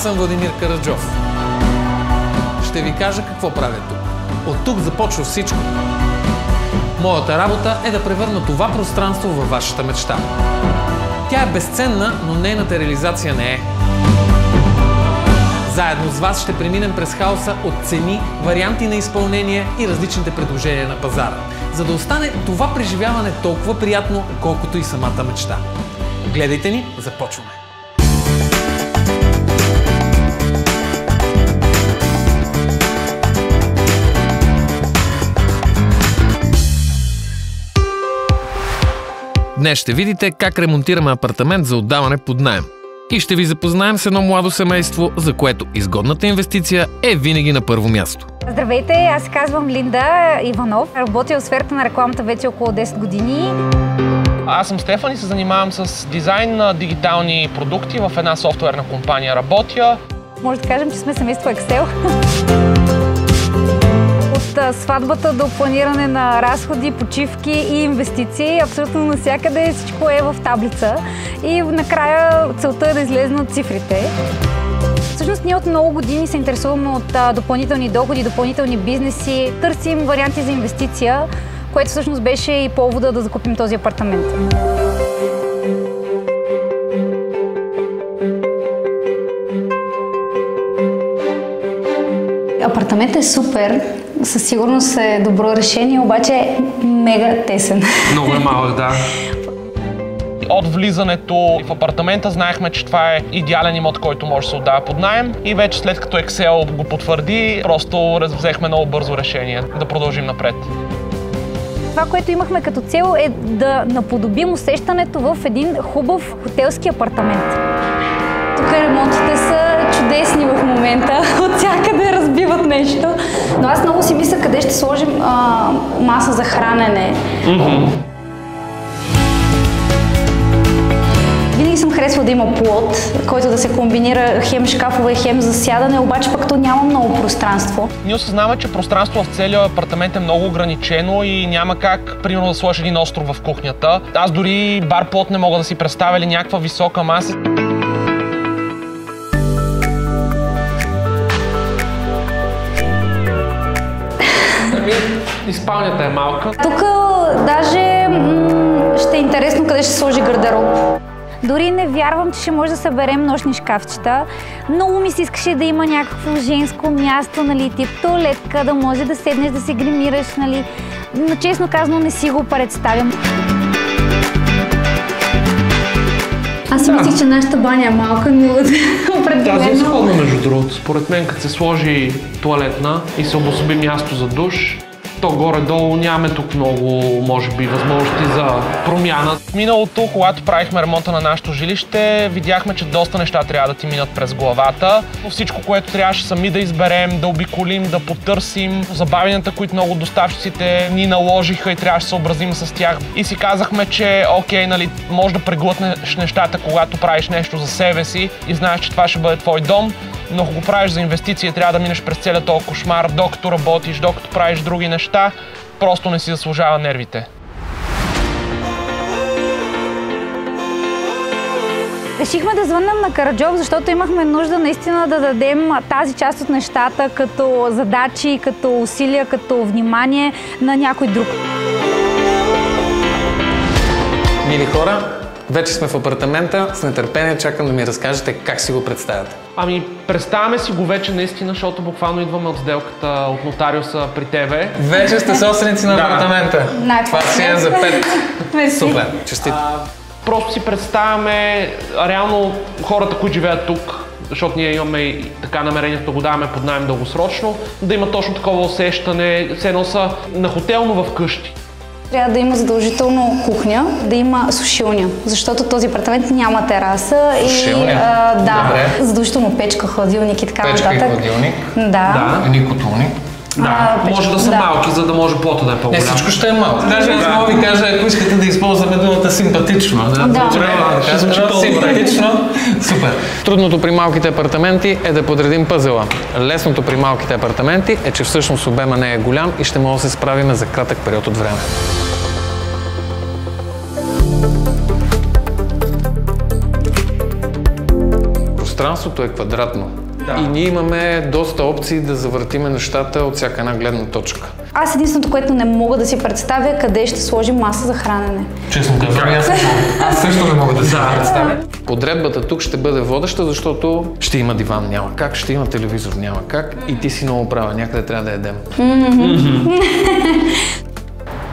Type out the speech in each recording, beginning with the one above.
съм Владимир Караджов. Ще ви кажа какво правя тук. От тук започва всичко. Моята работа е да превърна това пространство във вашата мечта. Тя е безценна, но нейната реализация не е. Заедно с вас ще преминем през хаоса от цени, варианти на изпълнение и различните предложения на пазара, за да остане това преживяване толкова приятно, колкото и самата мечта. Гледайте ни, започваме! Днес ще видите как ремонтираме апартамент за отдаване под наем. И ще ви запознаем с едно младо семейство, за което изгодната инвестиция е винаги на първо място. Здравейте, аз се казвам Линда Иванов. Работя в сферата на рекламата вече около 10 години. Аз съм Стефан и се занимавам с дизайн на дигитални продукти. В една софтуерна компания работя. Може да кажем, че сме семейство Excel. От сватбата до планиране на разходи, почивки и инвестиции, абсолютно навсякъде всичко е в таблица и накрая целта е да излезнат цифрите. Всъщност ние от много години се интересуваме от допълнителни доходи, допълнителни бизнеси, търсим варианти за инвестиция, което всъщност беше и повода да закупим този апартамент. Апартаментът е супер, със сигурност е добро решение, обаче е мега тесен. Много е малък, да. От влизането в апартамента знаехме, че това е идеален имот, който може да се отдава под наем и вече след като Excel го потвърди, просто взехме много бързо решение да продължим напред. Това, което имахме като цел е да наподобим усещането в един хубав хотелски апартамент. Тук ремонтите са чудесни в момента, от всякъде разбиват нещо. Но аз много си мисля къде ще сложим маса за хранене. Винаги съм харесвала да има плот, който да се комбинира хем шкафове, хем за сядане, обаче пък то няма много пространство. Ние осъзнаваме, че пространство в целия апартамент е много ограничено и няма как, примерно, да сложиш един остров в кухнята. Аз дори бар плот не мога да си представя или някаква висока маса. И спалнята е малка. Тук даже ще е интересно къде ще сложи гардероб. Дори не вярвам, че ще може да съберем нощни шкафчета. Много ми се искаше да има някакво женско място, нали, тип туалетка, да може да седнеш, да се гримираш, нали. Но честно казано не си го представям. Аз си мислих, че нашата баня е малка, но определено... Тази е сходна, между другото. Според мен, като се сложи туалетна и се обособи място за душ, то горе-долу нямаме тук много, може би, възможности за промяна. В миналото, когато правихме ремонта на нашето жилище, видяхме, че доста неща трябва да ти минат през главата. Всичко, което трябваше сами да изберем, да обиколим, да потърсим, забавянията, които много доставчиците ни наложиха и трябваше да се съобразим с тях. И си казахме, че окей, нали, може да преглътнеш нещата, когато правиш нещо за себе си и знаеш, че това ще бъде твой дом. Но ако го правиш за инвестиция, трябва да минеш през целия този кошмар, докато работиш, докато правиш други неща, просто не си заслужава нервите. Решихме да звъннем на Караджов, защото имахме нужда наистина да дадем тази част от нещата като задачи, като усилия, като внимание на някой друг. Мили хора, вече сме в апартамента, с нетърпение чакам да ми разкажете как си го представяте. Ами, представяме си го вече наистина, защото буквално идваме от сделката от нотариуса при тебе. Вече сте собственици на апартамента. Това си е за 5. Супер, честито. Просто си представяме реално хората, които живеят тук, защото ние имаме и така намерението да го даваме под наем дългосрочно, да има точно такова усещане, все едно са на хотел, но вкъщи. Трябва да има задължително кухня, да има сушилня, защото този апартамент няма тераса. Сушилня? Да, задължително печка, хладилник и така нататък. Печка и хладилник? Да. Един котелник? Да, може да са малки, за да може плота да е по-голям. Не, всичко ще е малко. Даже аз мога ви кажа, ако искате да използваме думата симпатично. Ще звучи симпатично. Супер. Трудното при малките апартаменти е да подредим пъзела. Лесното при малките апартаменти е, че всъщност обема не е голям и ще може да се справим за кратък период от време. пространството е квадратно. И ние имаме доста опции да завъртиме нещата от всяка една гледна точка. Аз единственото, което не мога да си представя, е къде ще сложим маса за хранене. Честно казвам, аз също не мога да си представя. Подредбата тук ще бъде водеща, защото ще има диван, няма как, ще има телевизор, няма как и ти си много права, някъде трябва да ядем.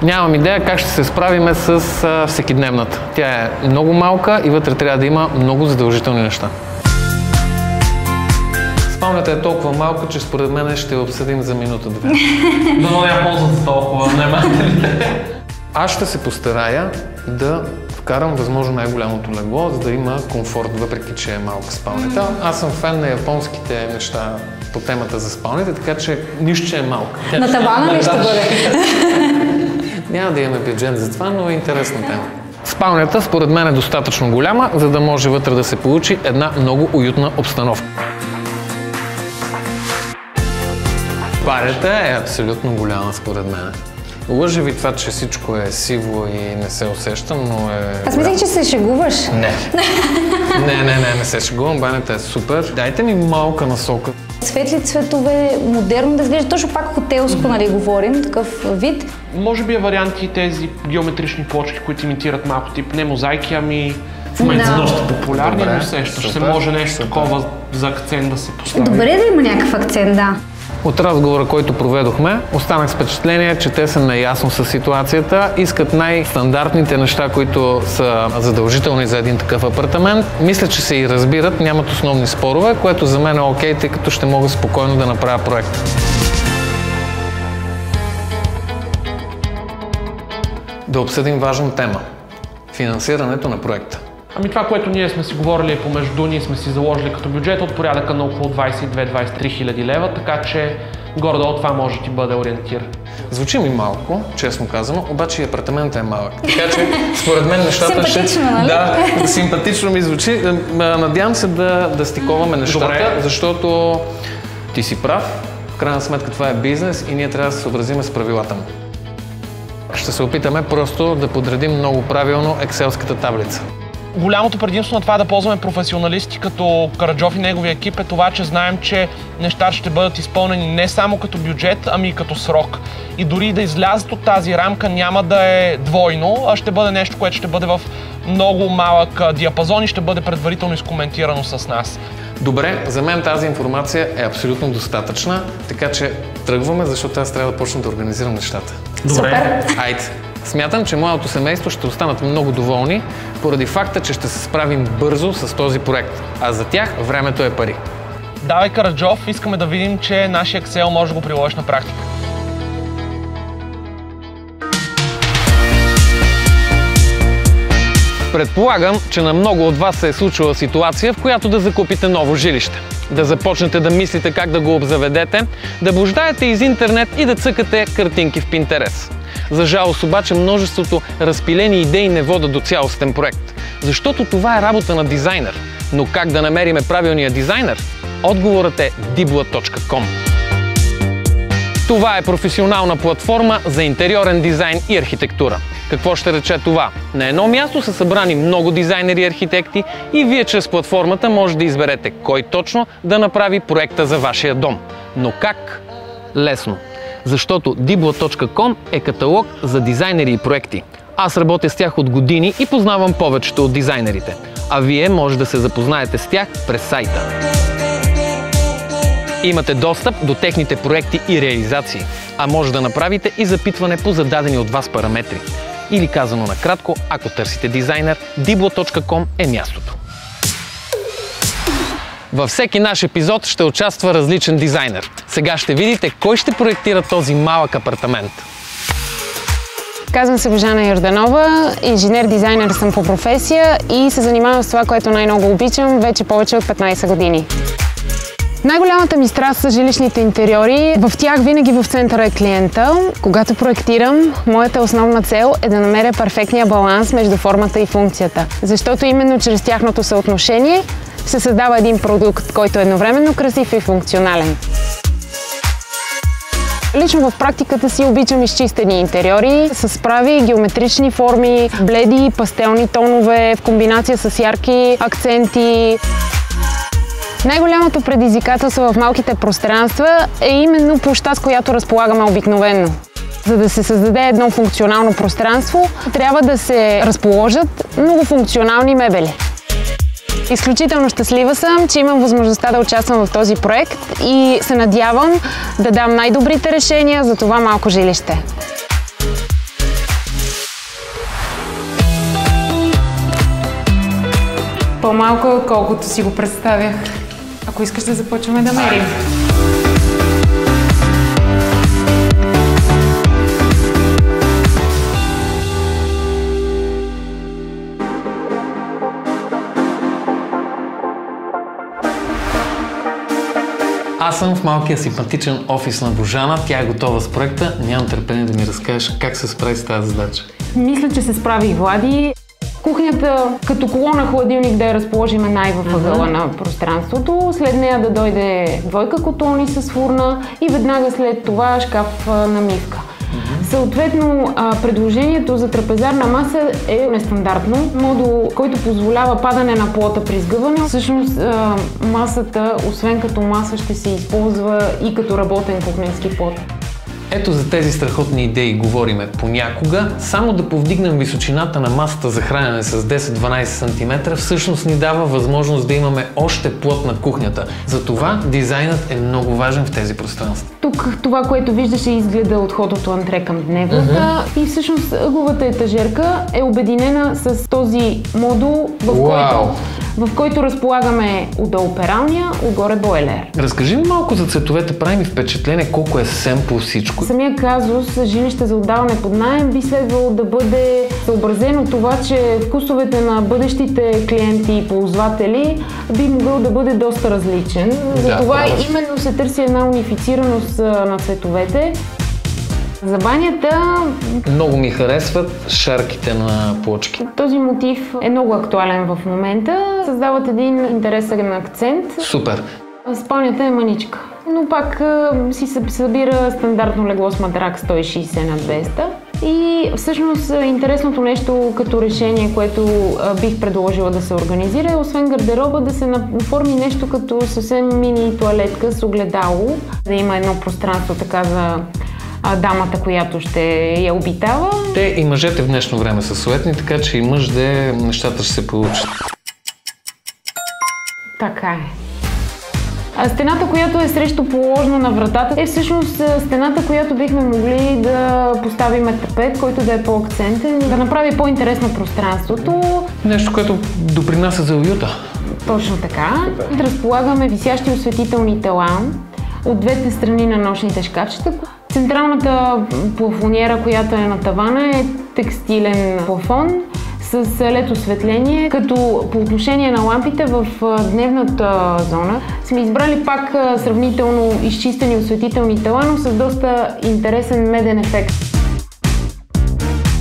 Нямам идея как ще се справиме с всекидневната. Тя е много малка и вътре трябва да има много задължителни неща. Спалнята е толкова малка, че според мен ще я обсъдим за минута-две. Дано я ползват за толкова, внимателно. Аз ще се постарая да вкарам възможно най-голямото легло, за да има комфорт, въпреки че е малка спалнята. Аз съм фен на японските неща по темата за спалните, така че нищо, че е малка. На тавана ли ще бъде? Няма да имаме бюджет за това, но е интересна тема. Спалнята според мен е достатъчно голяма, за да може вътре да се получи една много уютна обстановка. Парята е абсолютно голяма според мен. Лъжи ви това, че всичко е сиво и не се усещам, но е... Аз мислех, че се шегуваш. Не се шегувам, банята е супер. Дайте ми малка насока. Светли цветове, модерно да изглежда, точно пак хотелско, нали, говорим, такъв вид. Може би е варианти тези геометрични плочки, които имитират малко тип не мозайки, ами в момента са доста популярни, но усещаш се може нещо такова за акцент да се постави. Добре да има някакъв акцент, да. От разговора, който проведохме, останах с впечатление, че те са наясно с ситуацията, искат най-стандартните неща, които са задължителни за един такъв апартамент. Мисля, че се и разбират, нямат основни спорове, което за мен е окей, тъй като ще мога спокойно да направя проект. Да обсъдим важна тема – финансирането на проекта. Ами това, което ние сме си говорили помежду, ние сме си заложили като бюджет от порядъка на около 22-23 хиляди лева, така че горе-долу това може да ти бъде ориентир. Звучи ми малко, честно казано, обаче и апартаментът е малък. Така че, според мен нещата симпатично, нали? Да, симпатично ми звучи. Надявам се да стиковаме нещата, добре, защото ти си прав. В крайна сметка това е бизнес и ние трябва да се съобразим с правилата му. Ще се опитаме просто да подредим много правилно екселската таблица. Голямото предимство на това да ползваме професионалисти като Караджов и неговия екип е това, че знаем, че нещата ще бъдат изпълнени не само като бюджет, ами и като срок. И дори да излязат от тази рамка няма да е двойно, а ще бъде нещо, което ще бъде в много малък диапазон и ще бъде предварително изкоментирано с нас. Добре, за мен тази информация е абсолютно достатъчна, така че тръгваме, защото аз трябва да почна да организирам нещата. Добре. Айде. Смятам, че моето семейство ще останат много доволни, поради факта, че ще се справим бързо с този проект. А за тях времето е пари. Давай, Караджов, искаме да видим, че нашия Excel може да го приложиш на практика. Предполагам, че на много от вас се е случила ситуация, в която да закупите ново жилище. Да започнете да мислите как да го обзаведете, да блуждаете из интернет и да цъкате картинки в Pinterest. За жалост обаче множеството разпилени идеи не водят до цялостен проект. Защото това е работа на дизайнер. Но как да намериме правилния дизайнер? Отговорът е dibla.com. Това е професионална платформа за интериорен дизайн и архитектура. Какво ще рече това? На едно място са събрани много дизайнери и архитекти и вие чрез платформата може да изберете кой точно да направи проекта за вашия дом. Но как? Лесно. Защото dibla.com е каталог за дизайнери и проекти. Аз работя с тях от години и познавам повечето от дизайнерите. А вие може да се запознаете с тях през сайта. Имате достъп до техните проекти и реализации, а може да направите и запитване по зададени от вас параметри. Или казано накратко, ако търсите дизайнер, dibla.com е мястото. Във всеки наш епизод ще участва различен дизайнер. Сега ще видите кой ще проектира този малък апартамент. Казвам се Божана Йорданова, инженер-дизайнер съм по професия и се занимавам с това, което най-много обичам вече повече от 15 години. Най-голямата ми страст са жилищните интериори. В тях винаги в центъра е клиента. Когато проектирам, моята основна цел е да намеря перфектния баланс между формата и функцията. Защото именно чрез тяхното съотношение се създава един продукт, който е едновременно красив и функционален. Лично в практиката си обичам изчистени интериори с прави геометрични форми, бледи, пастелни тонове в комбинация с ярки акценти. Най-голямото предизвикателство в малките пространства е именно площта, с която разполагаме обикновено. За да се създаде едно функционално пространство, трябва да се разположат многофункционални мебели. Изключително щастлива съм, че имам възможността да участвам в този проект и се надявам да дам най-добрите решения за това малко жилище. По-малко, отколкото си го представях. Ако искаш да започваме да мерим. Аз съм в малкия симпатичен офис на Божана. Тя е готова с проекта. Нямам търпение да ми разкажеш как се справи с тази задача. Мисля, че се справи Влади. Кухнята, като колона хладилник да я разположим най-във ъгъла на пространството. След нея да дойде двойка котелни с фурна и веднага след това шкаф на мивка. Съответно, предложението за трапезарна маса е нестандартно. Модул, който позволява падане на плота при сгъване. Всъщност масата, освен като маса, ще се използва и като работен кухненски плот. Ето за тези страхотни идеи говориме понякога. Само да повдигнем височината на масата за хранене с 10-12 см всъщност ни дава възможност да имаме още плът на кухнята. Затова дизайнът е много важен в тези пространства. Тук това, което виждаш, е изгледа от входното антре към дневната и всъщност ъгловата етажерка е обединена с този модул, в който разполагаме отдолу пералня, отгоре бойлер. Разкажи ми малко за цветовете, прави ми впечатление колко е семпл всичко. Самия казус, жилище за отдаване под наем, би следвало да бъде съобразено това, че вкусовете на бъдещите клиенти и ползватели би могъл да бъде доста различен. Затова именно се търси една унифицираност на цветовете. За банята... Много ми харесват шарките на плочки. Този мотив е много актуален в момента. Създават един интересен акцент. Супер! Спалнята е мъничка, но пак си събира стандартно легло с матрак 160 на 200. И всъщност интересното нещо като решение, което бих предложила да се организира, е освен гардероба да се оформи нещо като съвсем мини туалетка с огледало, да има едно пространство така за дамата, която ще я обитава. Те и мъжете в днешно време са суетни, така че и мъж де нещата ще се получат. Така е. Стената, която е срещу положена на вратата, е всъщност стената, която бихме могли да поставим тапет, който да е по-акцентен, да направи по-интересно пространството. Нещо, което допринася за уюта. Точно така. Разполагаме висящи осветителни тела от двете страни на нощните шкафчета. Централната плафониера, която е на тавана, е текстилен плафон с LED осветление, като по отношение на лампите в дневната зона сме избрали пак сравнително изчистени осветителни тела, но с доста интересен меден ефект.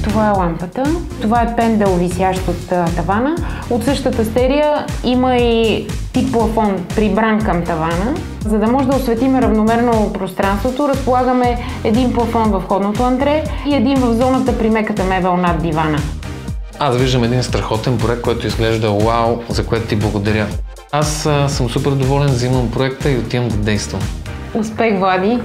Това е лампата. Това е пендел, висящ от тавана. От същата серия има и тип плафон, прибран към тавана. За да може да осветим равномерно пространството, разполагаме един плафон в входното антре и един в зоната при меката мебел над дивана. Аз виждам един страхотен проект, който изглежда вау, за което ти благодаря. Аз съм супер доволен, взимам проекта и отивам да действам. Успех, Влади!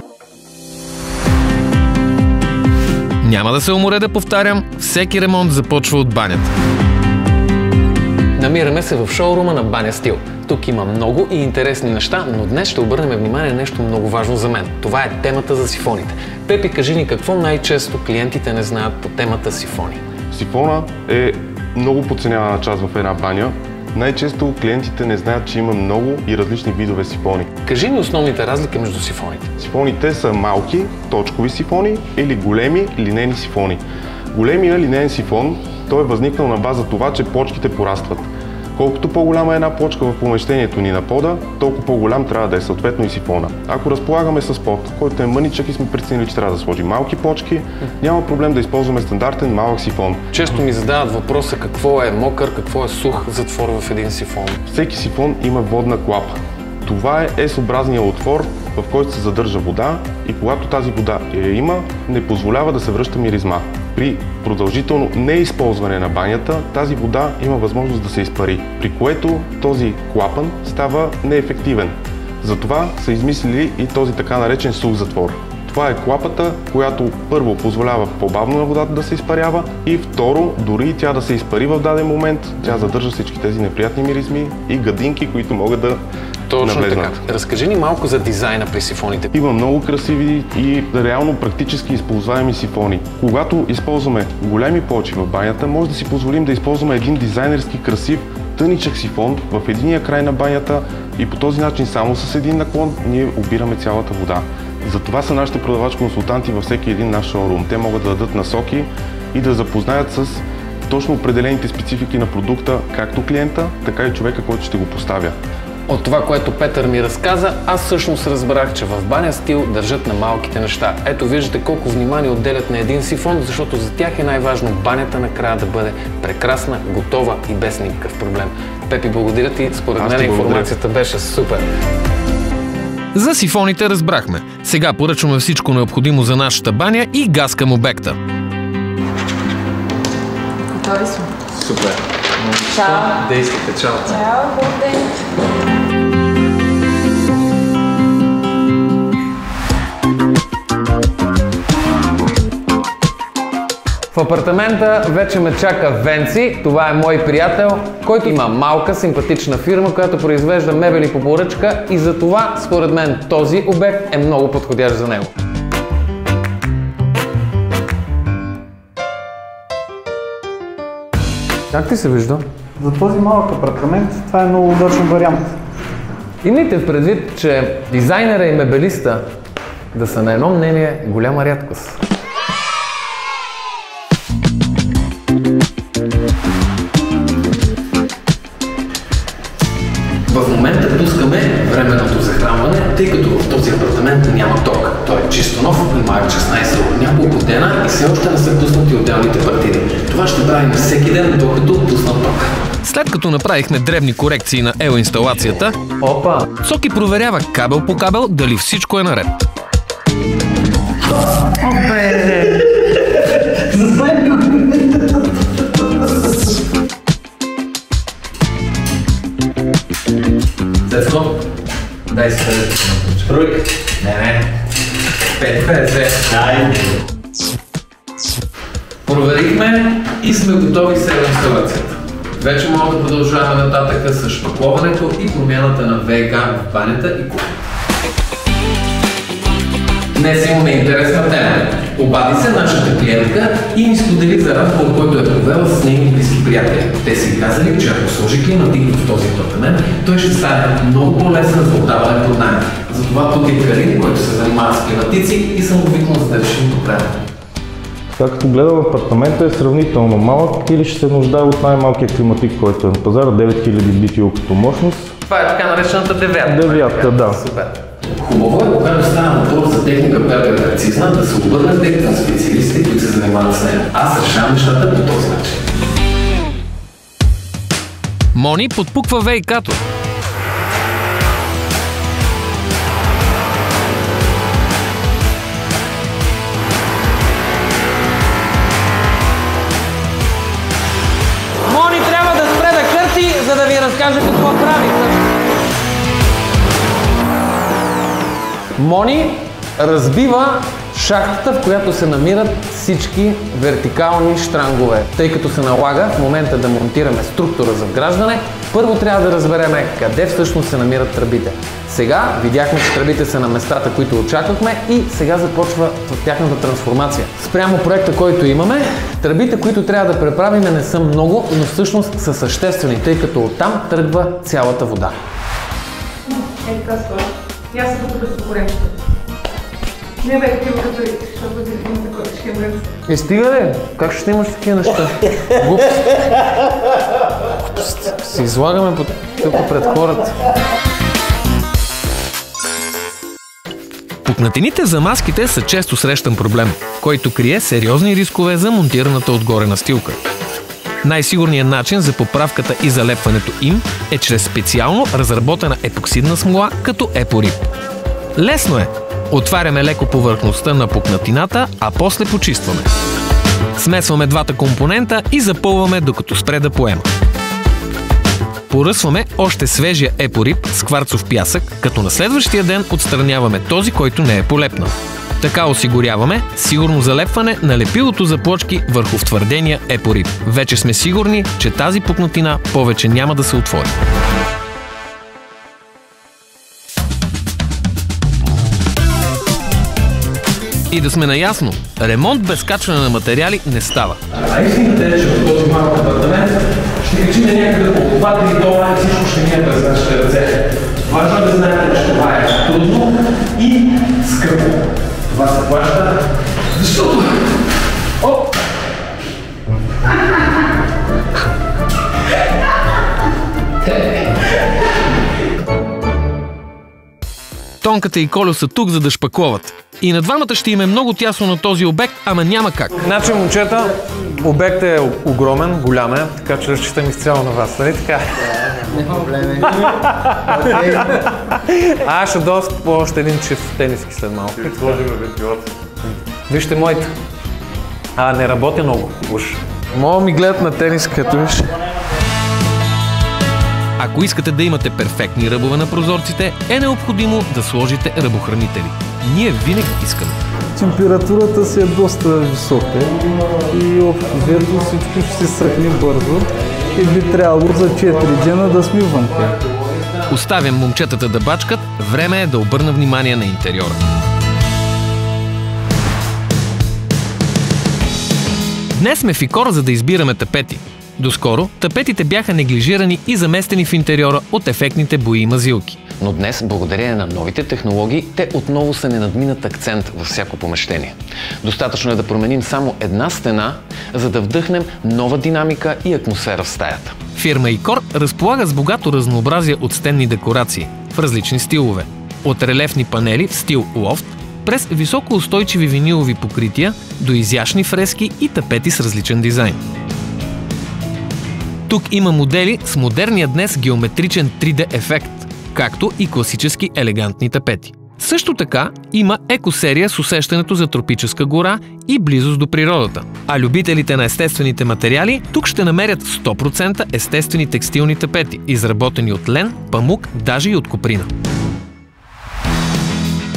Няма да се уморя да повтарям, всеки ремонт започва от банята. Намираме се в шоурума на Баня Стил. Тук има много и интересни неща, но днес ще обърнем внимание на нещо много важно за мен. Това е темата за сифоните. Пепи, кажи ни какво най-често клиентите не знаят по темата сифони. Сифона е много подценявана част в една баня. Най-често клиентите не знаят, че има много и различни видове сифони. Кажи ни основните разлики между сифоните. Сифоните са малки, точкови сифони или големи линейни сифони. Големия линейен сифон, той е възникнал на база това, че плочките порастват. Колкото по-голяма е една плочка в помещението ни на пода, толкова по-голям трябва да е съответно и сифона. Ако разполагаме с под, който е мъничък и сме преценили, че трябва да сложим малки плочки, няма проблем да използваме стандартен малък сифон. Често ми задават въпроса какво е мокър, какво е сух затвор в един сифон. Всеки сифон има водна клапа. Това е S-образният отвор, в който се задържа вода и когато тази вода я има, не позволява да се връща миризма. при продължително неизползване на банята, тази вода има възможност да се изпари, при което този клапан става неефективен. Затова са измислили и този така наречен сух затвор. Това е клапата, която първо позволява по-бавно на водата да се изпарява и второ, дори тя да се изпари в даден момент, тя задържа всички тези неприятни миризми и гадинки, които могат да навлезнат. Така. Разкажи ни малко за дизайна при сифоните. Има много красиви и реално практически използваеми сифони. Когато използваме големи плочи в банята, може да си позволим да използваме един дизайнерски красив тъничък сифон в единия край на банята и по този начин само с един наклон ние обираме цялата вода. Затова са нашите продавач-консултанти във всеки един наш шоурум. Те могат да дадат насоки и да запознаят с точно определените специфики на продукта, както клиента, така и човека, който ще го поставя. От това, което Петър ми разказа, аз всъщност разбрах, че в Баня Стил държат на малките неща. Ето виждате колко внимание отделят на един сифон, защото за тях е най-важно банята накрая да бъде прекрасна, готова и без никакъв проблем. Пепи, благодаря ти. Според мен информацията беше супер. За сифоните разбрахме. Сега поръчваме всичко необходимо за нашата баня и газ към обекта. Готови сме. Супер. Чао. Действайте. Чао. Чао, хубав ден. В апартамента вече ме чака Венци. Това е мой приятел, който има малка, симпатична фирма, която произвежда мебели по поръчка и за това, според мен, този обект е много подходящ за него. Как ти се вижда? За този малък апартамент това е много удачен вариант. Имайте в предвид, че дизайнера и мебелиста да са на едно мнение е голяма рядкост. В момента пускаме временното захранване, тъй като в този апартамент няма ток. Той е чисто нов, има 16 от няколко дена и все още не са пуснати отделните партиди. Това ще правим всеки ден, докато пуснат ток. След като направихме дребни корекции на елинсталацията, Цоки проверява кабел по кабел дали всичко е наред. Цецко, дай се рук. Не. 5-5-2. Проверихме и сме готови с елинсталацията. Вече мога да продължаваме нататък с шпакловането и промяната на ВК в банята и кухнята. Днес имаме интересна тема. Обади се нашата клиентка и ни сподели за разговор, който е провела с нейни близки приятели. Те си казали, че ако сложи климатик в този апартамент, той ще стане много по-лесен за отдаване под наем. Затова тук е Карин, който се занимава с климатици и съм довикнал за да решим проблема. Така като гледам, апартамента е сравнително малък или ще се нуждае от най-малкия климатик, който е на пазара, 9000 BTU като мощност. Това е така наречената девятка. Девятка, да. Супер. Хубаво е, когато става въпрос за техника перфекцизна, да се обърнете към специалисти, които се занимават с нея. Аз решавам нещата по този начин. Мони подпуква ВК-то. Мони трябва да спре да кърти, за да ви разкаже какво прави. Мони разбива шахтата, в която се намират всички вертикални щрангове. Тъй като се налага в момента да монтираме структура за вграждане, първо трябва да разберем къде всъщност се намират тръбите. Сега видяхме, че тръбите са на местата, които очаквахме и сега започва тяхната трансформация. Спрямо проекта, който имаме, тръбите, които трябва да преправим, не са много, но всъщност са съществени, тъй като оттам тръгва цялата вода. Така стоя. И аз се като безпокоремщата. Не бе, такива като и, защото има такова шхемрец. Стига ли? Как ще снимаш такива неща? Глупост. Се излагаме тук пред хората. Пукнатините за маските са често срещан проблем, който крие сериозни рискове за монтираната отгоре настилка. Най-сигурният начин за поправката и залепването им е чрез специално разработена епоксидна смола като епорип. Лесно е! Отваряме леко повърхността на пукнатината, а после почистваме. Смесваме двата компонента и запълваме докато спре да поема. Поръсваме още свежия епориб с кварцов пясък, като на следващия ден отстраняваме този, който не е полепнал. Така осигуряваме сигурно залепване на лепилото за плочки върху втвърдения епориб. Вече сме сигурни, че тази пукнатина повече няма да се отвори. И да сме наясно, ремонт без качване на материали не става. А истината е, че в този малък апартамент ще качим някъде по $2-3 и всичко ще ни е през нашите ръце. Важно е да знаете, че това е трудно и скъпо. Това се плаща, защото... Оп! Тонката и Колю са тук, за да шпакловат. И на двамата ще им е много тясно на този обект, ама няма как. Значи, момчета, обектът е огромен, голям е, така че разчитам изцяло на вас, нали така? Не проблеми. Аз ще дойда по още един чифт тениски след малко. Ще сложим вентилация. Вижте моите. Не работя много, уж. Мога ми гледат на тенис, като виж. Ако искате да имате перфектни ръбове на прозорците, е необходимо да сложите ръбохранители. Ние винаги искаме. Температурата си е доста висока и общо взето всичко ще се сръхне бързо и би трябвало за 4 дена да смивам. Оставям момчетата да бачкат, време е да обърна внимание на интериора. Днес сме в Икор, за да избираме тапети. Доскоро тапетите бяха неглижирани и заместени в интериора от ефектните бои и мазилки. Но днес, благодарение на новите технологии, те отново са не надминат акцент във всяко помещение. Достатъчно е да променим само една стена, за да вдъхнем нова динамика и атмосфера в стаята. Фирма Икор разполага с богато разнообразие от стенни декорации в различни стилове. От релефни панели в стил лофт, през високоустойчиви винилови покрития до изящни фрески и тапети с различен дизайн. Тук има модели с модерния днес геометричен 3D ефект, както и класически елегантни тапети. Също така има екосерия с усещането за тропическа гора и близост до природата. А любителите на естествените материали тук ще намерят 100% естествени текстилни тапети, изработени от лен, памук, даже и от коприна.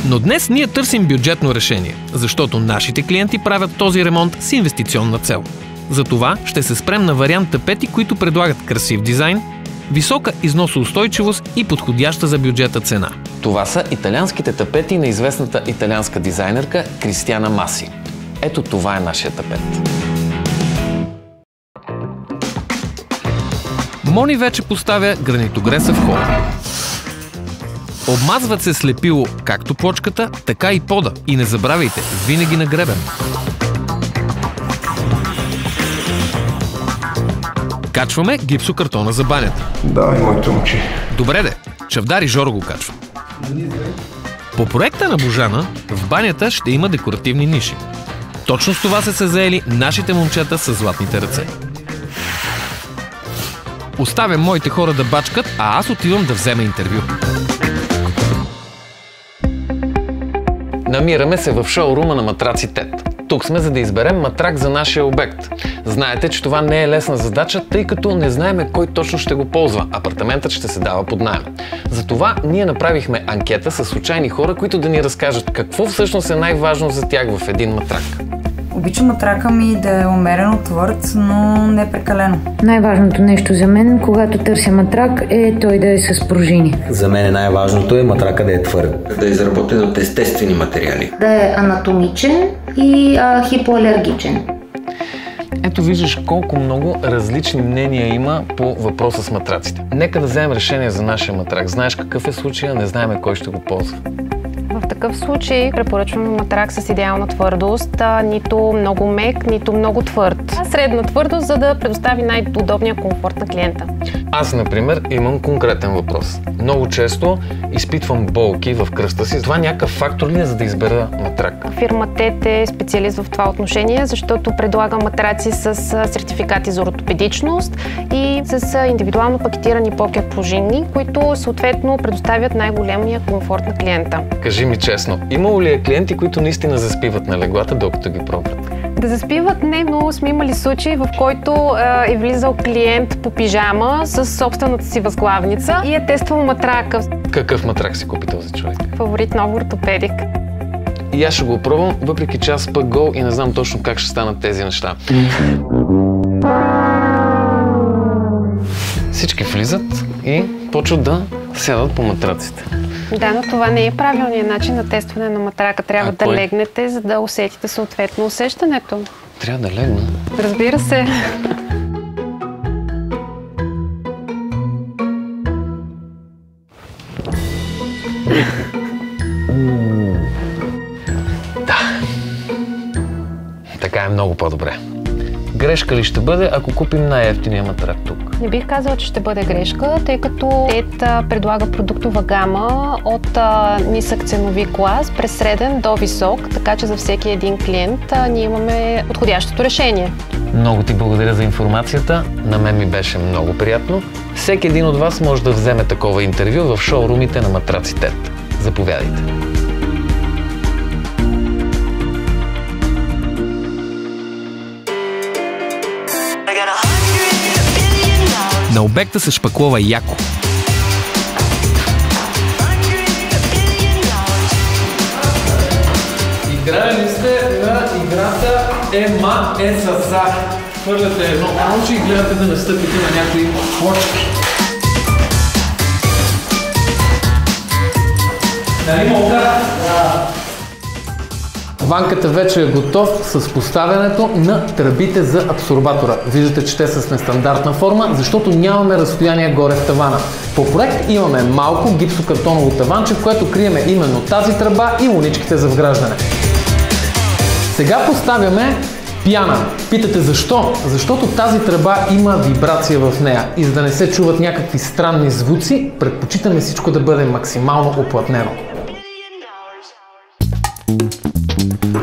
Но днес ние търсим бюджетно решение, защото нашите клиенти правят този ремонт с инвестиционна цел. Затова ще се спрем на вариант тапети, които предлагат красив дизайн, висока износоустойчивост и подходяща за бюджета цена. Това са италианските тапети на известната италианска дизайнерка Кристиана Маси. Ето това е нашия тапет. Мони вече поставя гранитогреса в хода. Обмазват се с лепило както плочката, така и пода. И не забравяйте, винаги на гребен. Качваме гипсокартона за банята. Да, и моите очи. Добре де, Чавдар и Жоро го качва. По проекта на Божана, в банята ще има декоративни ниши. Точно с това се заели нашите момчета с златните ръце. Оставям моите хора да бачкат, а аз отивам да взема интервю. Намираме се в шоурума на матраци ТЕД. Тук сме, за да изберем матрак за нашия обект. Знаете, че това не е лесна задача, тъй като не знаеме кой точно ще го ползва. Апартаментът ще се дава под наем. Затова ние направихме анкета с случайни хора, които да ни разкажат какво всъщност е най-важно за тях в един матрак. Обичам матрака ми да е умерено твърд, но не прекалено. Най-важното нещо за мен, когато търся матрак, е той да е с пружини. За мен най-важното е матрака да е твърд. Да е изработен от естествени материали. Да е анатомичен и хипоалергичен. Ето виждаш колко много различни мнения има по въпроса с матраците. Нека да вземем решение за нашия матрак. Знаеш какъв е случая, не знаем кой ще го ползва. В такъв случай препоръчваме матрак с идеална твърдост, нито много мек, нито много твърд. Средна твърдост, за да предостави най-удобния комфорт на клиента. Аз, например, имам конкретен въпрос. Много често изпитвам болки в кръста си. Това някакъв фактор ли е, за да избера матрак? Фирма ТЕД е специалист в това отношение, защото предлага матраци с сертификати за ортопедичност и с индивидуално пакетирани покер-пружини, които съответно предоставят най-големия комфорт на клиента. Кажи ми честно, имало ли е клиенти, които наистина заспиват на леглата, докато ги пробват? Да заспиват не, но сме имали случаи, в който е влизал клиент по пижама с собствената си възглавница и е тествал матрака. Какъв матрак си купи този човек? Фаворит нов ортопедик. И аз ще го пробвам, въпреки че аз пък гол и не знам точно как ще станат тези неща. Всички влизат и почват да сядат по матраците. Да, но това не е правилният начин на тестване на матрака. Трябва да легнете, за да усетите съответно усещането. Трябва да легна? Разбира се. Да. Така е много по-добре. Грешка ли ще бъде, ако купим най-евтиния матрак тук? Не бих казала, че ще бъде грешка, тъй като TED предлага продуктова гама от нисък ценови клас, през среден до висок, така че за всеки един клиент ние имаме подходящото решение. Много ти благодаря за информацията. На мен ми беше много приятно. Всеки един от вас може да вземе такова интервю в шоурумите на матраци TED. Заповядайте. На обекта се шпаклова яко. Играли сте на играта Ема е за за. Хвърляте едно алче и гледате да настъпите на някои плочки. Нали мога? Да. Ванката вече е готов с поставянето на тръбите за абсорбатора. Виждате, че те са с нестандартна форма, защото нямаме разстояние горе в тавана. По проект имаме малко гипсокартоново таванче, в което криеме именно тази тръба и луничките за вграждане. Сега поставяме пяна. Питате защо? Защото тази тръба има вибрация в нея и за да не се чуват някакви странни звуци, предпочитаме всичко да бъде максимално уплътнено.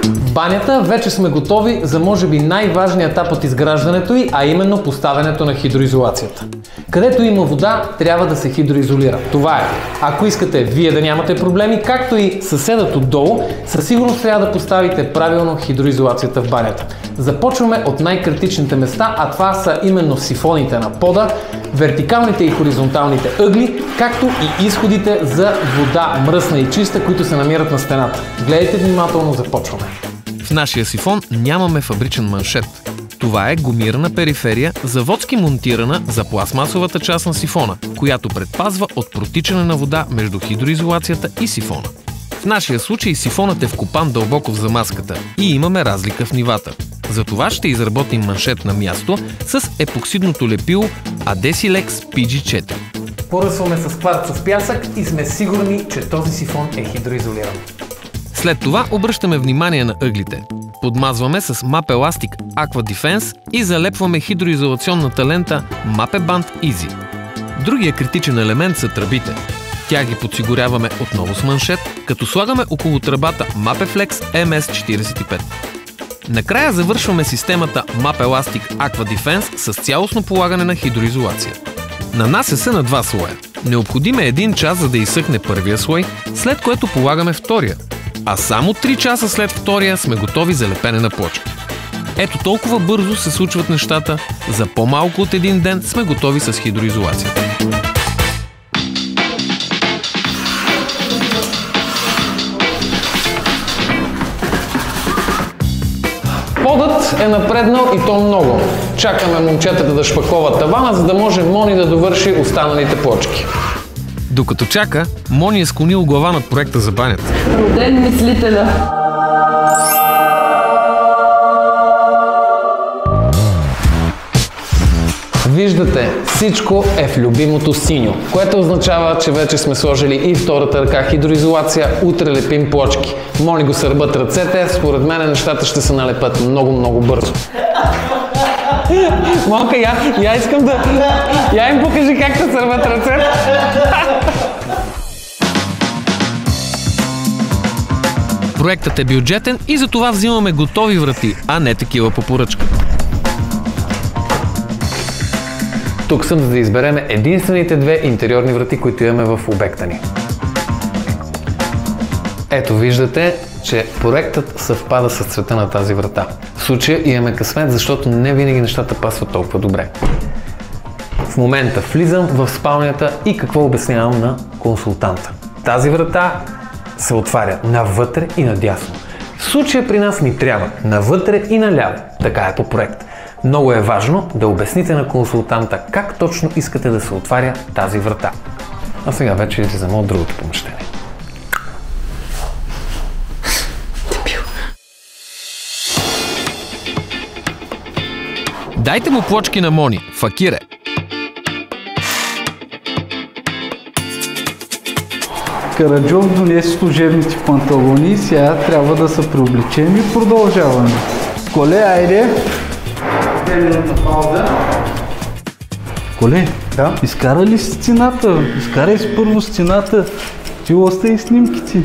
В банята вече сме готови за може би най-важният етап от изграждането й, а именно поставянето на хидроизолацията. Където има вода, трябва да се хидроизолира. Това е. Ако искате вие да нямате проблеми, както и съседът отдолу, със сигурност трябва да поставите правилно хидроизолацията в банята. Започваме от най-критичните места, а това са именно сифоните на пода, вертикалните и хоризонталните ъгли, както и изходите за вода, мръсна и чиста, които се намират на стената. Гледайте внимателно, започваме. В нашия сифон нямаме фабричен маншет. Това е гумирана периферия, заводски монтирана за пластмасовата част на сифона, която предпазва от протичане на вода между хидроизолацията и сифона. В нашия случай сифонът е вкопан дълбоко в замазката и имаме разлика в нивата. Затова ще изработим маншет на място с епоксидното лепило Adesilex PG4. Поръсваме с кварцов пясък и сме сигурни, че този сифон е хидроизолиран. След това обръщаме внимание на ъглите. Подмазваме с Map Elastic Aqua Defense и залепваме хидроизолационната лента Map Band Easy. Другия критичен елемент са тръбите. Тях ги подсигуряваме отново с маншет, като слагаме около тръбата Mapeflex MS45. Накрая завършваме системата Map Elastic Aqua Defense с цялостно полагане на хидроизолация. Нанася се на два слоя. Необходим е 1 час, за да изсъхне първия слой, след което полагаме втория. А само 3 часа след втория сме готови за лепене на плочки. Ето толкова бързо се случват нещата, за по-малко от 1 ден сме готови с хидроизолацията. Подът е напреднал и то много. Чакаме момчетата да шпакловат тавана, за да може Мони да довърши останалите плочки. Докато чака, Мони е склонил глава над проекта за банята. Роден мислителя. Виждате, всичко е в любимото синьо, което означава, че вече сме сложили и втората ръка хидроизолация, утре лепим плочки. Мони го сърбат ръцете, според мен нещата ще се налепят много бързо. Монка, я искам да... Я им покажи как те сърбат ръцете. Проектът е бюджетен и затова взимаме готови врати, а не такива по поръчка. Тук съм, за да изберем единствените 2 интериорни врати, които имаме в обекта ни. Ето виждате, че проектът съвпада с цвета на тази врата. В случая имаме късмет, защото не винаги нещата пасват толкова добре. В момента влизам в спалнята и какво обяснявам на консултанта. Тази врата се отваря навътре и надясно. В случая при нас ни трябва навътре и наляво. Така е по проект. Много е важно да обясните на консултанта как точно искате да се отваря тази врата. А сега вече излизаме от другото помещение. Дайте му плочки на Мони. Факире. Караджов донесе служебните панталони и сега трябва да се преоблечем и продължаваме. Коле, айде! 2 минутна пауза. Коле, да? Изкара ли си стената? Изкарай си първо стената. Ти остави снимките.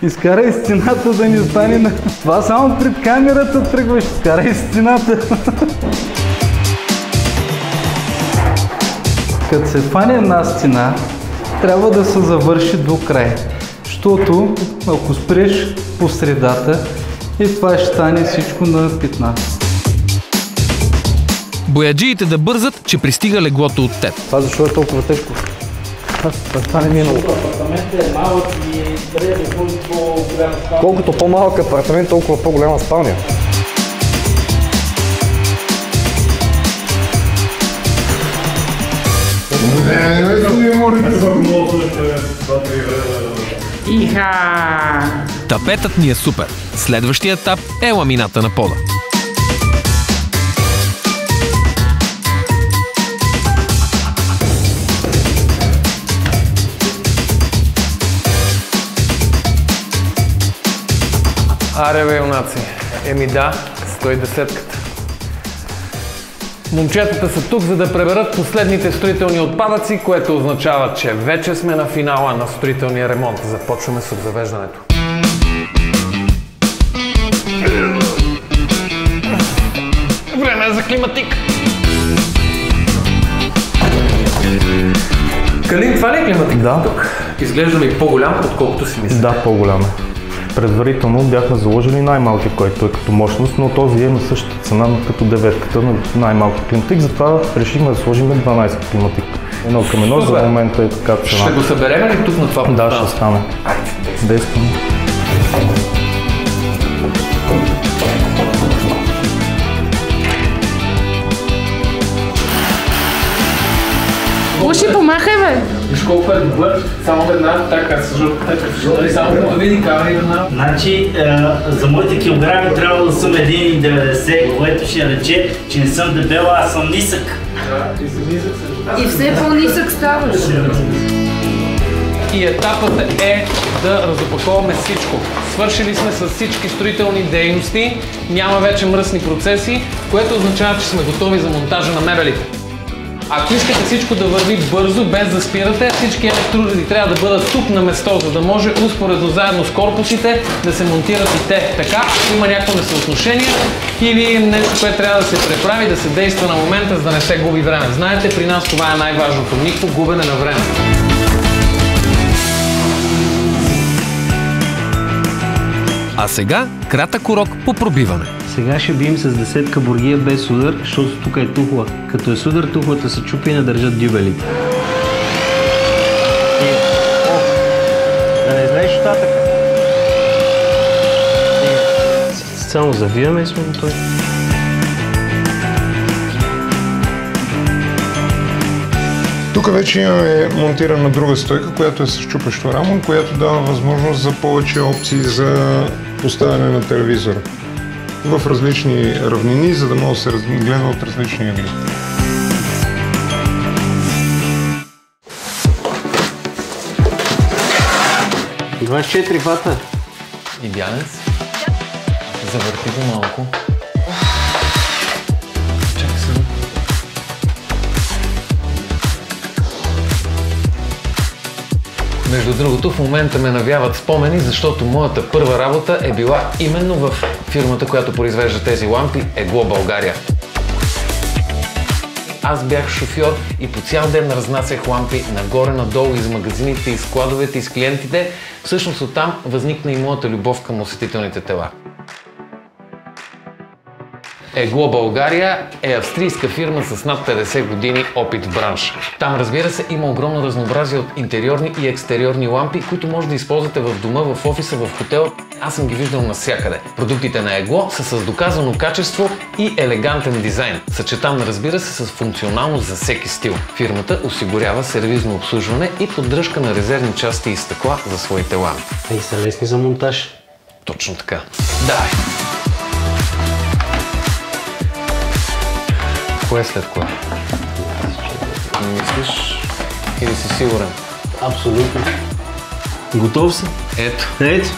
Изкарай стената да не стане на... Това само пред камерата тръгваш. Изкарай стената. Като се фане една стена, трябва да се завърши до край. Защото ако спреш по средата, и това ще стане всичко на петна. Бояджиите да бързат, че пристига леглото от теб. Това защо е толкова тежко? Това не ми е много. Апартаментът е малък и трябва да бъде по-голяма спалня. Колкото по-малък апартамент, толкова по-голяма спалня. Тапетът ни е супер. Следващия етап е ламината на пода. Аре бе, юнаци. Еми да, 110-ката. Момчетата са тук, за да преберат последните строителни отпадъци, което означава, че вече сме на финала на строителния ремонт. Започваме с обзавеждането. Време е за климатик! Калин, това ли е климатик? Да. Тук изглежда ми по-голям, отколкото си мисля. Да, по-голям е. Предварително бяхме заложили най-малкия, който е като мощност, но този е на същата цена като 9-ката на най-малки климатик, затова решихме да сложим 12 климатик. Едно към едно, за момента е така цена. Ще го съберем ли тук на това? Да, ще стане. Действаме. Уши, помахай, бе! Виж колко е добър, само веднага така се жълта, само да види камери веднага. Значи, за моите килограми трябва да съм 1,90, което ще рече, че не съм дебела, а съм нисък. Да, и съм нисък също. И все по-нисък ставаш. И етапът е да разопаковаме всичко. Свършили сме с всички строителни дейности, няма вече мръсни процеси, което означава, че сме готови за монтажа на мебелите. Ако искате всичко да върви бързо, без да спирате, всички електроуреди трябва да бъдат тук на место, за да може успоредно заедно с корпусите да се монтират и те. Така, има някакво несъотношение или нещо, което трябва да се преправи, да се действа на момента, за да не се губи време. Знаете, при нас това е най-важното. Никакво губене на време. А сега кратък урок по пробиване. Сега ще бием с 10 бургия без удар, защото тук е тухла. Като е с удар, тухлата се чупи и не държат дюбелите. Да не знаеш оттатък. Само завиваме и сме готови. Тук вече имаме монтирана друга стойка, която е с чупещо рамо, която дава възможност за повече опции за поставяне на телевизора в различни равнини, за да може да се гледа от различни ъгли. – 24 вата. Идеален си. Завърти го малко. Чакай се. Между другото, в момента ме навяват спомени, защото моята първа работа е била именно в фирмата, която произвежда тези лампи, Егло България. Аз бях шофьор и по цял ден разнасях лампи нагоре-надолу из магазините, из складовете, из клиентите, Всъщност оттам възникна и моята любов към осветителните тела. Егло България е австрийска фирма с над 50 години опит в бранша. Там, разбира се, има огромно разнообразие от интериорни и екстериорни лампи, които може да използвате в дома, в офиса, в хотел. Аз съм ги виждал навсякъде. Продуктите на Егло са с доказано качество и елегантен дизайн, съчетан, разбира се, с функционалност за всеки стил. Фирмата осигурява сервизно обслужване и поддръжка на резервни части и стъкла за своите лампи. И са лесни за монтаж. Точно така. Давай! Кое след кое? Мислиш или си сигурен? Абсолютно. Готов си? Ето. Ето.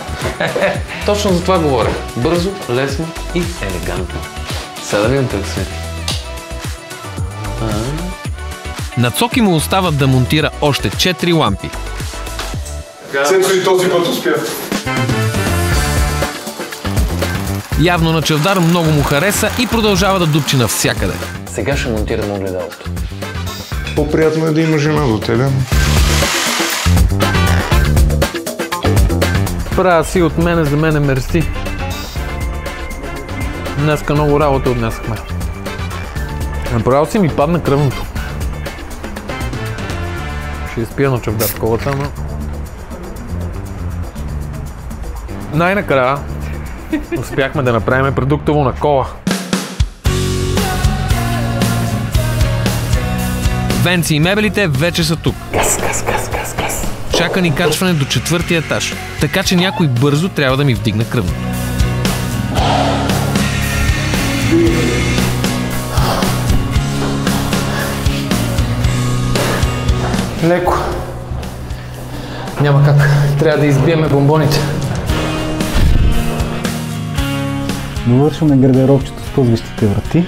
Точно за това говоря. Бързо, лесно и елегантно. Сега да видим как свети. На Цоки му остават да монтира още 4 лампи. Цецо и този път успя. Явно на Чавдар много му хареса и продължава да дупчи навсякъде. Сега ще монтирам огледалото. По-приятно е да има жена до тебе. Правя си от мене, за мене мерси. Днеска много работа отнесахме. Направо си ми падна кръвното. Ще изпия на Чавдар колата, но... Най-накрая успяхме да направим продуктово на кола. Венци и мебелите вече са тук. Чака ни качване до 4-ти етаж, така че някой бързо трябва да ми вдигне кръвно. Леко. Няма как. Трябва да избиеме бомбоните. Довършваме гардеробчето с пъзвищите врати,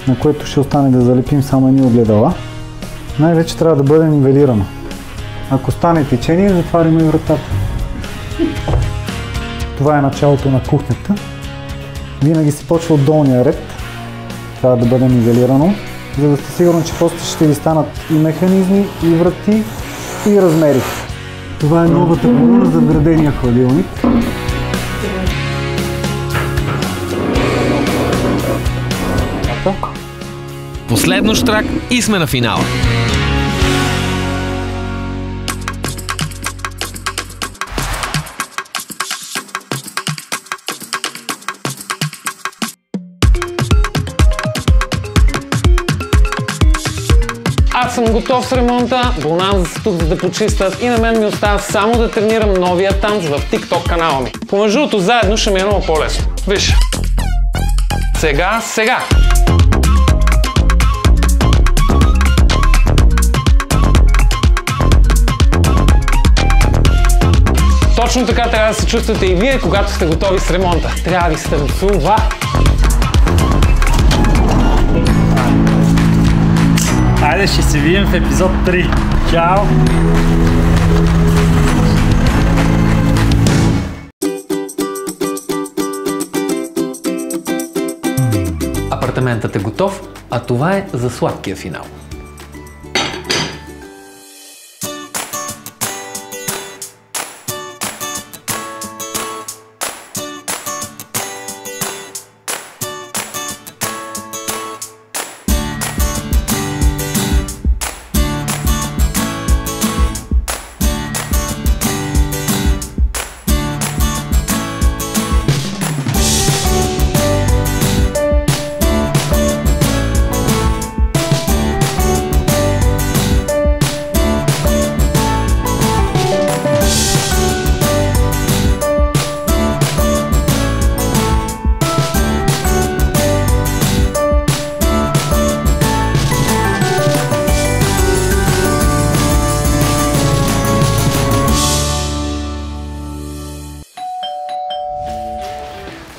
на което ще остане да залепим само едни огледала. Най-вече трябва да бъде нивелирано. Ако стане течение, затваряме вратата. Това е началото на кухнята. Винаги се почва от долния ред. Трябва да бъде нивелирано, за да сте сигурни, че после ще ви станат и механизми, и врати, и размери. Това е новата колона за вградения хладилник. Последно штрак и сме на финала. Аз съм готов с ремонта, Бонанза са тук за да почистят и на мен ми остава само да тренирам новия танц в TikTok канала ми. Помежду другото, заедно ще ми е много по-лесно. Виж! Сега! Точно така трябва да се чувствате и вие, когато сте готови с ремонта. Трябва да ви се танцува! Хайде, ще се видим в епизод 3. Чао! Апартаментът е готов, а това е за сладкия финал.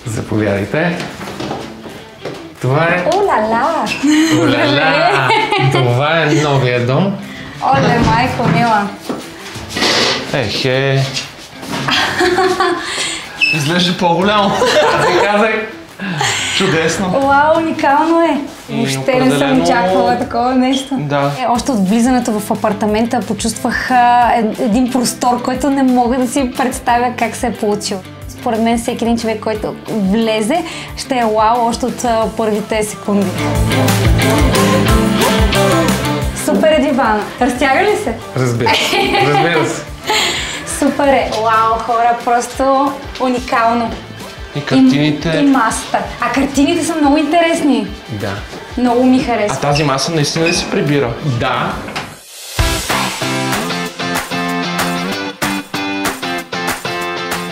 Заповядайте. Това е... Олала! Олала! Това е новия дом. Оле, майко мила! Ехе! Изглежда по-голямо. Аз ви казах, Чудесно. Вау, уникално е. И Въобще не съм очаквала такова нещо. Да. Още от влизането в апартамента почувствах един простор, който не мога да си представя как се е получил. Според мен всеки един човек, който влезе, ще е вау още от първите секунди. Супер е дивана. Разтяга ли се? Разбира се. Супер е. Вау, хора, просто уникално. И картините. И масата. А картините са много интересни. Да. Много ми харесва. А тази маса наистина ли се прибира? Да.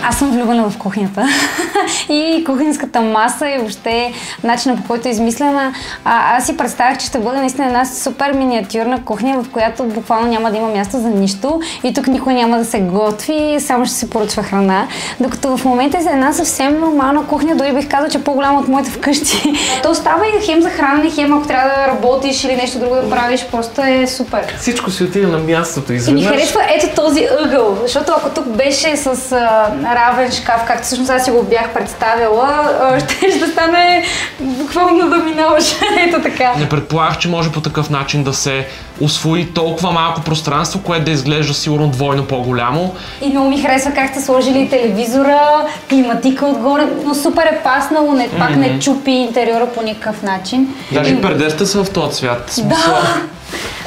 Аз съм влюбена в кухнята и кухненската маса и въобще начина, по който е измислена. Аз си представях, че ще бъде наистина една супер миниатюрна кухня, в която буквално няма да има място за нищо и тук никой няма да се готви, само ще се поръчва храна. Докато в момента е една съвсем нормална кухня, дори бих казала, че е по-голяма от моята вкъщи. То става и хем за хранене, хем ако трябва да работиш или нещо друго да правиш, просто е супер. Всичко си отиде на мястото. И ми харесва ето този ъгъл, защото ако тук беше с равен шкаф, както всъщност аз си го бях представила, ще стане буквално да минаваш. Ето така. Не предполагах, че може по такъв начин да се усвои толкова малко пространство, което да изглежда сигурно двойно по-голямо. И много ми харесва как сте сложили телевизора, климатика отгоре, но супер е паснало, пак не чупи интериора по никакъв начин. Даже пердета са в този цвят.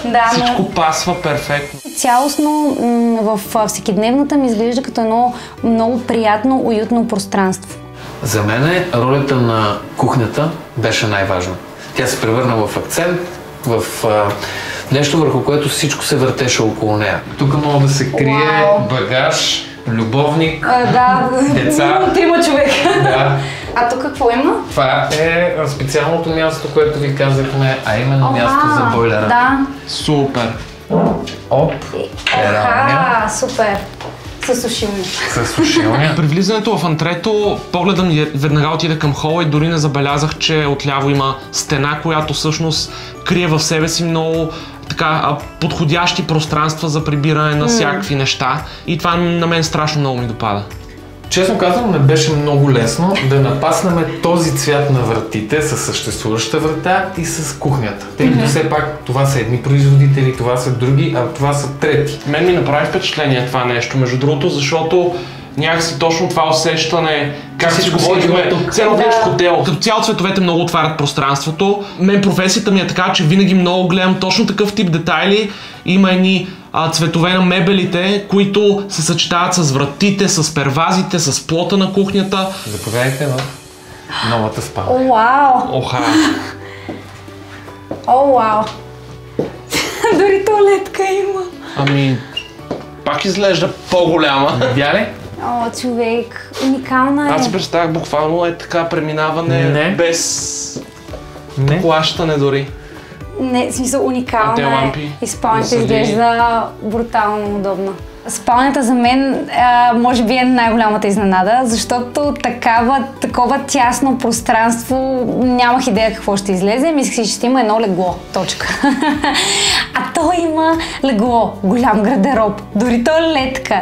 Да, всичко пасва перфектно. Цялостно в всекидневната ми изглежда като едно много приятно, уютно пространство. За мен ролята на кухнята беше най-важна. Тя се превърна в акцент, в нещо, върху което всичко се въртеше около нея. Тук мога да се крие багаж, любовник, деца. Трима човека. Да. А тук какво има? Това е специалното място, което ви казахме, а именно място за бойлера. Да. Супер. Оп. Супер. Със сушилня. Със сушилня. При влизането в антрето погледът ми веднага отиде към хола и дори не забелязах, че отляво има стена, която всъщност крие в себе си много така подходящи пространства за прибиране на всякакви неща. И това на мен страшно много ми допада. Честно казвам, не беше много лесно да напаснем този цвят на вратите с съществуващата врата и с кухнята. Тъй като все пак това са едни производители, това са други, а това са трети. Мен ми направи впечатление това нещо, между другото, защото някакси точно това усещане, как си говорихме, цяло влияш в хотел. Като цяло цветовете много отварят пространството. Мен професията ми е така, че винаги много гледам точно такъв тип детайли. Има едни цветове на мебелите, които се съчетават с вратите, с первазите, с плота на кухнята. Заповядайте на новата спалня. Вау! Оха! О, вау! Дори туалетка има. Ами, пак изглежда по-голяма. Видя ли? О, човек, уникална е. Аз си представях буквално така преминаване без плащане дори. Не, в смисъл уникална е. И спалнята изглежда брутално удобно. Спалнята за мен може би е най-голямата изненада, защото такова тясно пространство нямах идея какво ще излезе. Мислех си, че ще има едно легло. Точка. А то има легло, голям гардероб, дори тоалетка.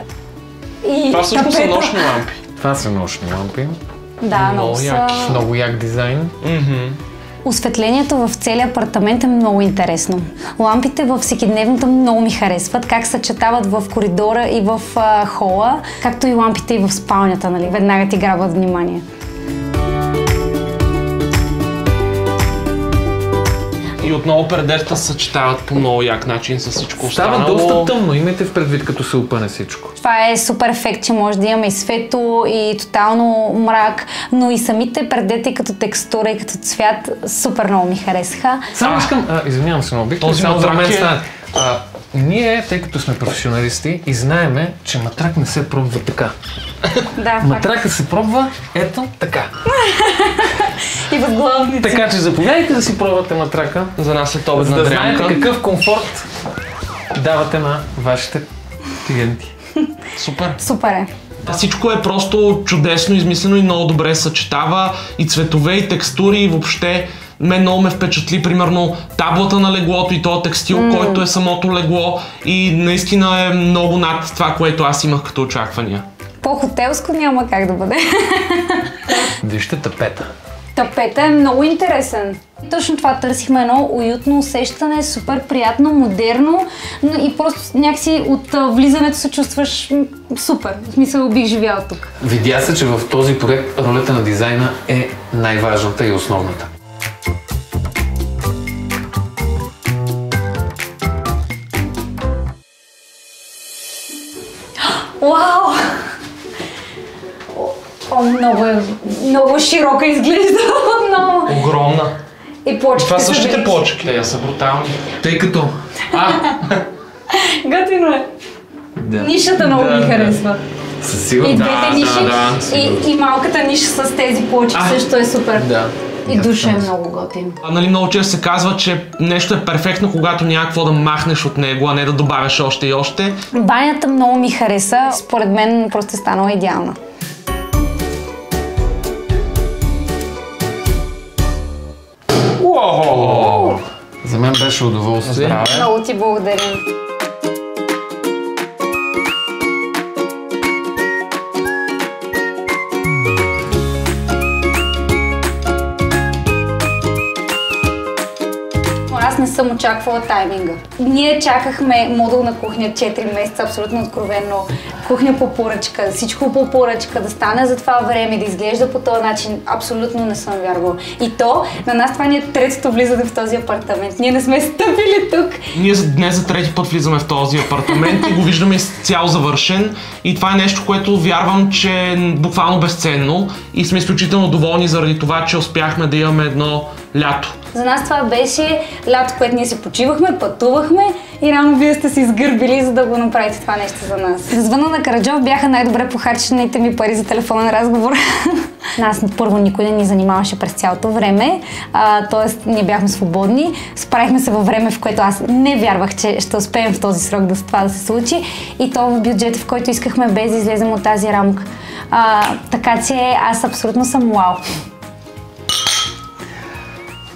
И това също са нощни лампи. Това са нощни лампи. Да, много са... Много як дизайн. Осветлението в целия апартамент е много интересно. Лампите във всекидневната много ми харесват, как съчетават в коридора и в хола, както и лампите и в спалнята, нали? Веднага ти грабват внимание. И отново пердета се съчетават по много як начин с всичко останало. Става доста тъмно, имайте в предвид, като се опъне всичко. Това е супер ефект, че може да имаме и светло, и тотално мрак, но и самите пердета като текстура и като цвят супер много ми харесаха. Само искам, извинявам се, но бих само за мен стане. Ние, тъй като сме професионалисти и знаеме, че матрак не се пробва така. Да, матрака се пробва ето така. И възглавници. Така че заповядайте да си пробвате матрака. За нас е обедна дрямка. За да знаете какъв комфорт давате на вашите клиенти. Супер. Супер е. Всичко е просто чудесно измислено и много добре съчетава и цветове, и текстури, и въобще мен много ме впечатли, примерно, таблата на леглото и този текстил, който е самото легло и наистина е много над това, което аз имах като очаквания. По-хотелско няма как да бъде. Вижте тапета. Тапета е много интересен. Точно това търсихме, едно уютно усещане, супер приятно, модерно, но и просто някакси от влизането се чувстваш супер. В смисъл бих живяла тук. Видя се, че в този проект ролята на дизайна е най-важната и основната. Вау! Много широка изглежда. Много. Огромна. И плочките. Това същите плочки. Те са брутални. Тъй като... Готино е. Да. Нишата много ми харесва. Със сигурност. И двете ниши, и малката ниша с тези плочки също е супер. Да. И душа е много готин. Нали, много често се казва, че нещо е перфектно, когато няма какво да махнеш от него, а не да добавяш още и още. Банята много ми хареса. Според мен просто е станала идеална. За мен беше удоволствие. Много ти благодарим. Аз не съм очаквала тайминга. Ние чакахме модулна кухня 4 месеца, абсолютно откровенно. Кухня по поръчка, всичко по поръчка, да стане за това време, да изглежда по този начин. Абсолютно не съм вярвала. И то, на нас това ни е третото влизане в този апартамент. Ние не сме стъпили тук. Ние днес за трети път влизаме в този апартамент и го виждаме изцяло завършен. И това е нещо, което вярвам, че е буквално безценно. И сме изключително доволни заради това, че успяхме да имаме едно лято. За нас това беше лято, което ние си почивахме, пътувахме и реално вие сте се изгърбили, за да го направите това нещо за нас. Звъна на Караджов бяха най-добре похарчените ми пари за телефонен разговор. Нас първо никой не ни занимаваше през цялото време, т.е. ние бяхме свободни. Справихме се във време, в което аз не вярвах, че ще успеем в този срок това да се случи. И то в бюджета, в който искахме, без да излезем от тази рамка. Така че аз абсолютно съм вау.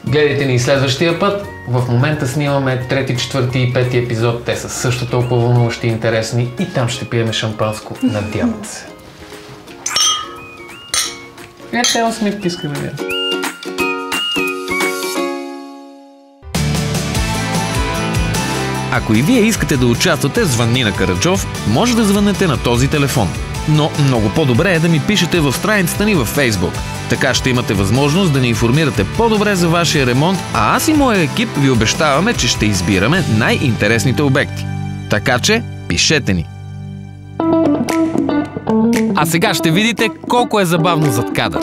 Гледайте ни следващия път. В момента снимаме 3, 4 и 5 епизод. Те са също толкова вълнуващи и интересни. И там ще пиеме шампанско. Надявам се. Те усмивки иска да видя. Ако и вие искате да участвате в Звънни на Караджов, може да звънете на този телефон. Но много по-добре е да ми пишете в страницата ни във Facebook. Така ще имате възможност да ни информирате по-добре за вашия ремонт, а аз и моя екип ви обещаваме, че ще избираме най-интересните обекти. Така че, пишете ни! А сега ще видите колко е забавно зад кадър.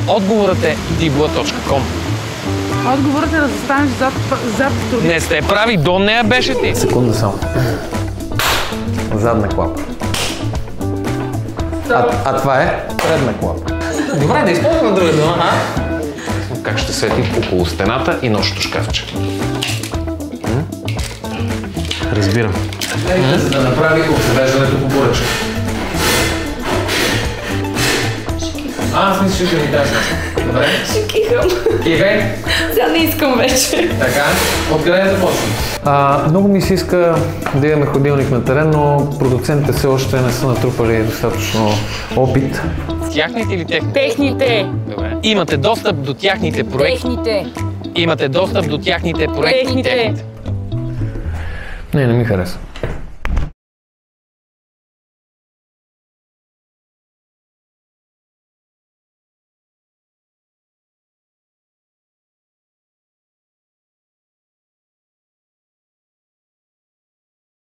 Отговорът е dibla.com. Отговорът е да застанеш зад студиото. Не сте прави, до нея беше ти. Секунда само. Задна клапа. А това е предна клапа. Добре, да използваме друга дума, Как ще свети около стената и нощното шкафче. Разбирам. За да направи обзавеждането по поръчка. Аз мисля, че ми даш нещо. Добре? Ще кихам. Кихай. Сега не искам вече. Така, откъде да започнем? Много ми се иска да имаме ходилник на терен, но продуцентите все още не са натрупали достатъчно опит. С тяхните или техните? Техните. Добре. Имате достъп до тяхните проекти? Техните. Имате достъп до тяхните проекти? Техните. Не ми хареса.